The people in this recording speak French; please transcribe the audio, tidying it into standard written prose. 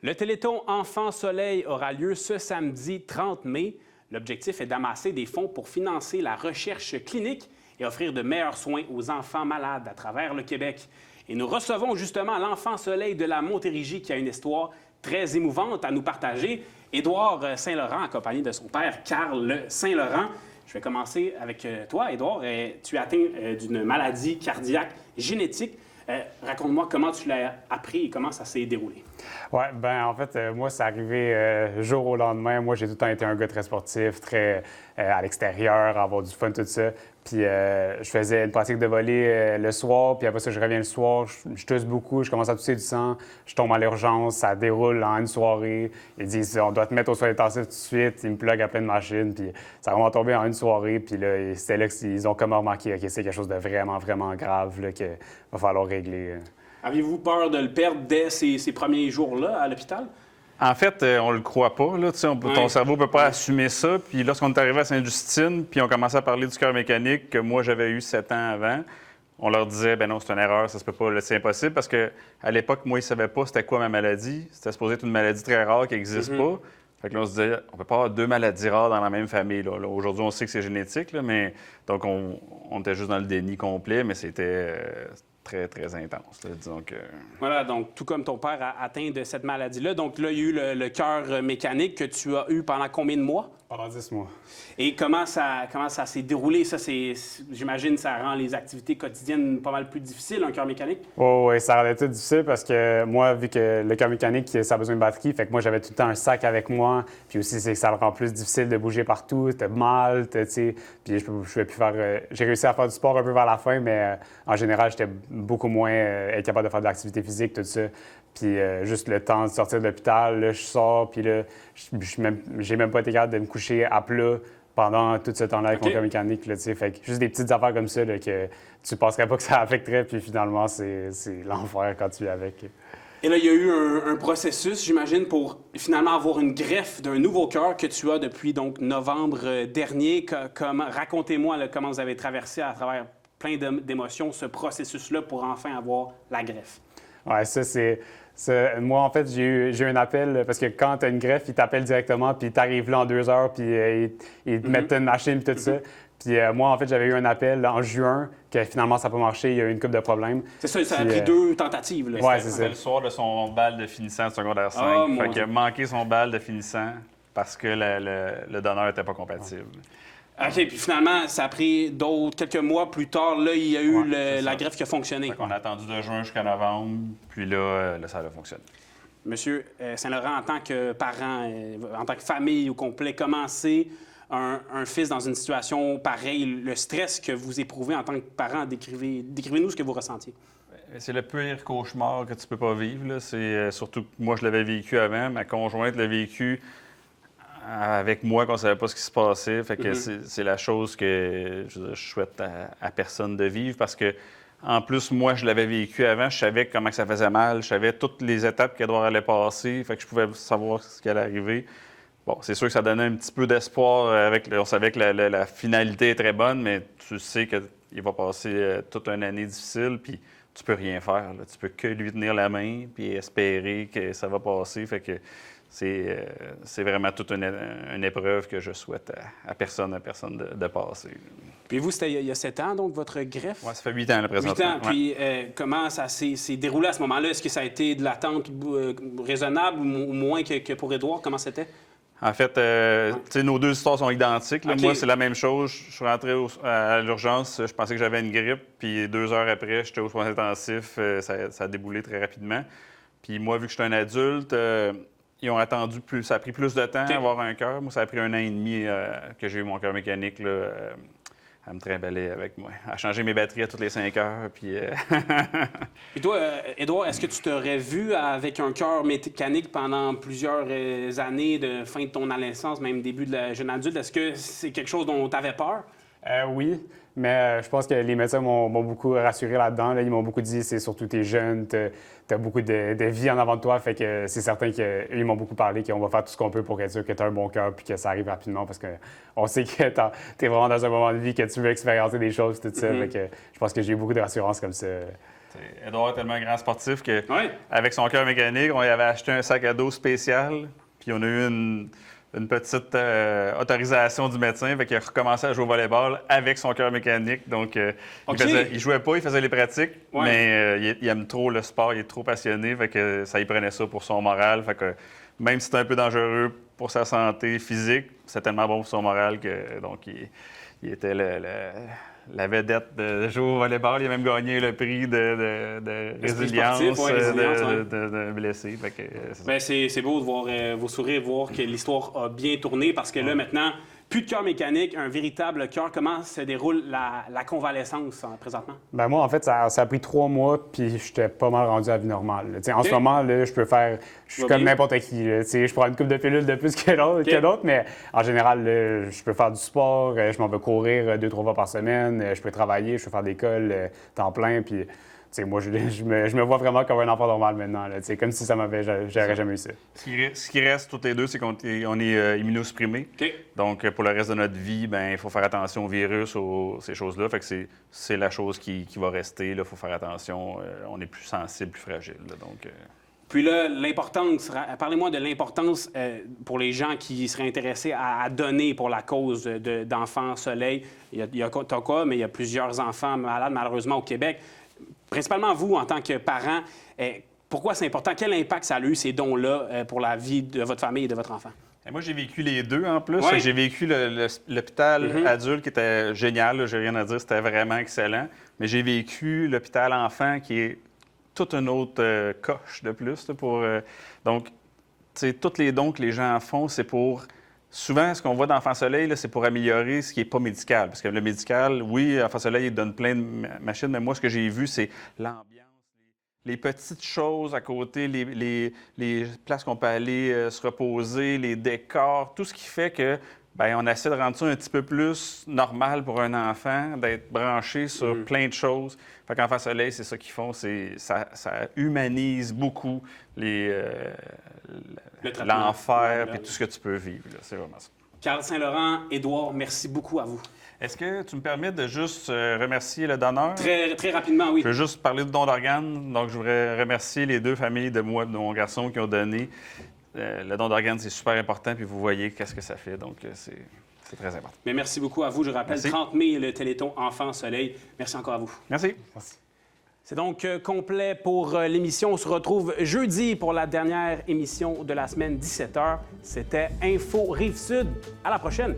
Le Téléthon Enfants Soleil aura lieu ce samedi 30 mai. L'objectif est d'amasser des fonds pour financer la recherche clinique et offrir de meilleurs soins aux enfants malades à travers le Québec. Et nous recevons justement l'Enfant Soleil de la Montérégie qui a une histoire très émouvante à nous partager. Édouard Saint-Laurent, accompagné de son père, Carl Saint-Laurent. Je vais commencer avec toi, Édouard. Tu es atteint d'une maladie cardiaque génétique. Raconte-moi comment tu l'as appris et comment ça s'est déroulé. Oui, bien, en fait, moi, c'est arrivé jour au lendemain. Moi, j'ai tout le temps été un gars très sportif, très à l'extérieur, avoir du fun, tout ça. Puis, je faisais une pratique de volley le soir, puis après ça, je reviens le soir, je tousse beaucoup, je commence à tousser du sang, je tombe à l'urgence, ça déroule en une soirée. Ils disent, on doit te mettre au soin intensif tout de suite. Ils me pluguent à pleine machines, puis ça a vraiment tombé en une soirée. Puis là, c'était là qu'ils ont comme remarqué que c'est quelque chose de vraiment, vraiment grave là, qu'il va falloir régler. Aviez-vous peur de le perdre dès ces premiers jours-là à l'hôpital? En fait, on le croit pas. Là, ton cerveau ne peut pas assumer ça. Puis lorsqu'on est arrivé à Sainte-Justine, puis on commençait à parler du cœur mécanique que moi, j'avais eu 7 ans avant, on leur disait, ben non, c'est une erreur, ça se peut pas, c'est impossible. Parce qu'à l'époque, moi, ils ne savaient pas c'était quoi ma maladie. C'était supposé être une maladie très rare qui n'existe pas. Fait que là, on se disait, on peut pas avoir 2 maladies rares dans la même famille. Là, aujourd'hui, on sait que c'est génétique, là, mais donc on était juste dans le déni complet, mais c'était très, très intense. Là, disons que... Voilà, donc tout comme ton père a atteint de cette maladie-là. Donc là, il y a eu le cœur mécanique que tu as eu pendant combien de mois? Pendant 10 mois. Et comment ça s'est déroulé? Ça, j'imagine, ça rend les activités quotidiennes pas mal plus difficiles, un cœur mécanique? Oui, ça rendait tout difficile parce que moi, vu que le cœur mécanique, ça a besoin de batterie, fait que moi, j'avais tout le temps un sac avec moi. Puis aussi, c'est que ça le rend plus difficile de bouger partout. T'as mal, tu sais. Puis je pouvais plus faire... j'ai réussi à faire du sport un peu vers la fin, mais en général, j'étais beaucoup moins être capable de faire de l'activité physique, tout ça. Puis juste le temps de sortir de l'hôpital, là, je sors, puis là, j'ai même pas été capable de me coucher à plat pendant tout ce temps-là avec mon cœur mécanique. Là, fait que juste des petites affaires comme ça là, que tu penserais pas que ça affecterait, puis finalement, c'est l'enfer quand tu es avec. Et là, il y a eu un processus, j'imagine, pour finalement avoir une greffe d'un nouveau cœur que tu as depuis donc novembre dernier. Racontez-moi là, comment vous avez traversé à travers plein d'émotions ce processus-là pour enfin avoir la greffe. Oui, ça, c'est... moi, en fait, j'ai eu un appel parce que quand tu as une greffe, ils t'appellent directement, puis tu arrives là en 2 heures, puis ils te mettent une machine, puis tout ça. Puis moi, en fait, j'avais eu un appel en juin, que finalement, ça n'a pas marché, il y a eu une couple de problèmes. C'est ça, ça a pris 2 tentatives. Oui, c'est ça. C'était le soir de son bal de finissant de secondaire 5. Fait qu'il a manqué son bal de finissant parce que le donneur n'était pas compatible. OK, puis finalement, ça a pris quelques mois plus tard. Là, il y a eu la greffe qui a fonctionné. On a attendu de juin jusqu'à novembre, puis là, ça a fonctionné. Monsieur Saint-Laurent, en tant que parent, en tant que famille au complet, comment c'est un fils dans une situation pareille? Le stress que vous éprouvez en tant que parent, décrivez-nous ce que vous ressentiez. C'est le pire cauchemar que tu peux pas vivre. Là. C'est surtout que moi, je l'avais vécu avant. Ma conjointe l'a vécu avec moi, qu'on ne savait pas ce qui se passait. Fait que c'est la chose que je souhaite à personne de vivre parce que, en plus, moi, je l'avais vécu avant. Je savais comment que ça faisait mal. Je savais toutes les étapes qu'Édouard allait passer. Fait que je pouvais savoir ce qui allait arriver. Bon, c'est sûr que ça donnait un petit peu d'espoir. On savait que la finalité est très bonne, mais tu sais qu'il va passer toute une année difficile, puis tu peux rien faire. Là. Tu peux que lui tenir la main, puis espérer que ça va passer. Fait que c'est vraiment toute une épreuve que je souhaite à personne de passer. Puis vous, c'était il y a 7 ans, donc, votre greffe? Oui, ça fait 8 ans, le présentement. 8 ans. Puis comment ça s'est déroulé à ce moment-là? Est-ce que ça a été de l'attente raisonnable ou moins que pour Édouard? Comment c'était? En fait, nos 2 histoires sont identiques. Là. Okay. Moi, c'est la même chose. Je suis rentré à l'urgence, je pensais que j'avais une grippe, puis 2 heures après, j'étais aux soins intensifs. Ça a déboulé très rapidement. Puis moi, vu que j'étais un adulte, ils ont attendu plus. Ça a pris plus de temps à avoir un cœur. Moi, ça a pris 1 an et demi que j'ai eu mon cœur mécanique là, à me trimballer avec moi, à changer mes batteries à toutes les 5 heures. Puis, Et toi, Édouard, est-ce que tu t'aurais vu avec un cœur mécanique pendant plusieurs années, de fin de ton adolescence, même début de la jeune adulte? Est-ce que c'est quelque chose dont tu avais peur? Oui. Mais je pense que les médecins m'ont beaucoup rassuré là-dedans. Là. Ils m'ont beaucoup dit, c'est surtout t'es jeune, t'as beaucoup de vie en avant de toi. Fait que c'est certain qu'ils m'ont beaucoup parlé qu'on va faire tout ce qu'on peut pour être sûr que t'as un bon cœur puis que ça arrive rapidement parce qu'on sait que t'es vraiment dans un moment de vie que tu veux expérimenter des choses, tout ça. Fait que je pense que j'ai eu beaucoup de rassurance comme ça. Edouard est tellement un grand sportif que, Ouais. avec son cœur mécanique, on lui avait acheté un sac à dos spécial, puis on a eu une petite autorisation du médecin, fait qu'il a recommencé à jouer au volleyball avec son cœur mécanique. Donc, OK. il jouait pas, il faisait les pratiques, Ouais. mais il aime trop le sport, il est trop passionné, fait que ça y prenait ça pour son moral. Fait que même si c'était un peu dangereux pour sa santé physique, c'est tellement bon pour son moral que donc il était la vedette de jouer au volleyball. Il a même gagné le prix de résilience, sportif, ouais, résilience, ouais. de blessé. Fait que, Ben, c'est beau de voir vos sourires, voir que l'histoire a bien tourné parce que là, maintenant, plus de cœur mécanique, un véritable cœur. Comment se déroule la convalescence présentement? Ben moi, en fait, ça a pris 3 mois, puis j'étais pas mal rendu à la vie normale. là. Tu sais, En OK. ce moment, là, je suis Va comme bien. n'importe qui. là. Tu sais, Je prends une coupe de pilules de plus que d'autres, mais en général, là, je peux faire du sport, je m'en vais courir 2-3 fois par semaine, je peux travailler, je peux faire de l'école temps plein, puis tu sais, moi, je me vois vraiment comme un enfant normal maintenant. Là, tu sais, comme si j'aurais jamais eu ça. Ce qui reste toutes les deux, c'est qu'on est immunosupprimés. OK. Donc, pour le reste de notre vie, ben, il faut faire attention au virus, ces choses-là. Fait que c'est la chose qui va rester. Il faut faire attention. On est plus sensible, plus fragile. Là. Donc, Puis là, l'importance, parlez-moi de l'importance pour les gens qui seraient intéressés à donner pour la cause d'Enfants Soleil. Il y a ton cas, mais il y a plusieurs enfants malades, malheureusement, au Québec. Principalement vous, en tant que parents, pourquoi c'est important? Quel impact ça a eu, ces dons-là, pour la vie de votre famille et de votre enfant? et moi, j'ai vécu les deux en plus. Ouais. J'ai vécu l'hôpital adulte qui était génial. Là, j'ai rien à dire. C'était vraiment excellent. Mais j'ai vécu l'hôpital enfant qui est toute une autre coche de plus. Là, donc, tu sais, tous les dons que les gens font, c'est pour... Souvent, ce qu'on voit d'Enfants Soleil, là, c'est pour améliorer ce qui n'est pas médical. Parce que le médical, oui, Enfants Soleil, il donne plein de machines, mais moi, ce que j'ai vu, c'est l'ambiance, les petites choses à côté, les places qu'on peut aller se reposer, les décors, tout ce qui fait que bien, on essaie de rendre ça un petit peu plus normal pour un enfant, d'être branché sur plein de choses. Fait qu'Enfants Soleil, c'est ça qu'ils font, ça humanise beaucoup l'enfer et tout ce que tu peux vivre. Là. C'est vraiment ça. Carl Saint-Laurent, Édouard, merci beaucoup à vous. Est-ce que tu me permets de juste remercier le donneur? Très, très rapidement, oui. Je veux juste parler de don d'organes. Donc, je voudrais remercier les 2 familles de moi et de mon garçon qui ont donné. Le don d'organes, c'est super important, puis vous voyez qu'est-ce que ça fait. Donc, c'est très important. Mais merci beaucoup à vous. Je rappelle, Merci. 30 mai, le Téléthon Enfants Soleil. Merci encore à vous. Merci. C'est donc complet pour l'émission. On se retrouve jeudi pour la dernière émission de la semaine, 17h. C'était Info Rive-Sud. À la prochaine.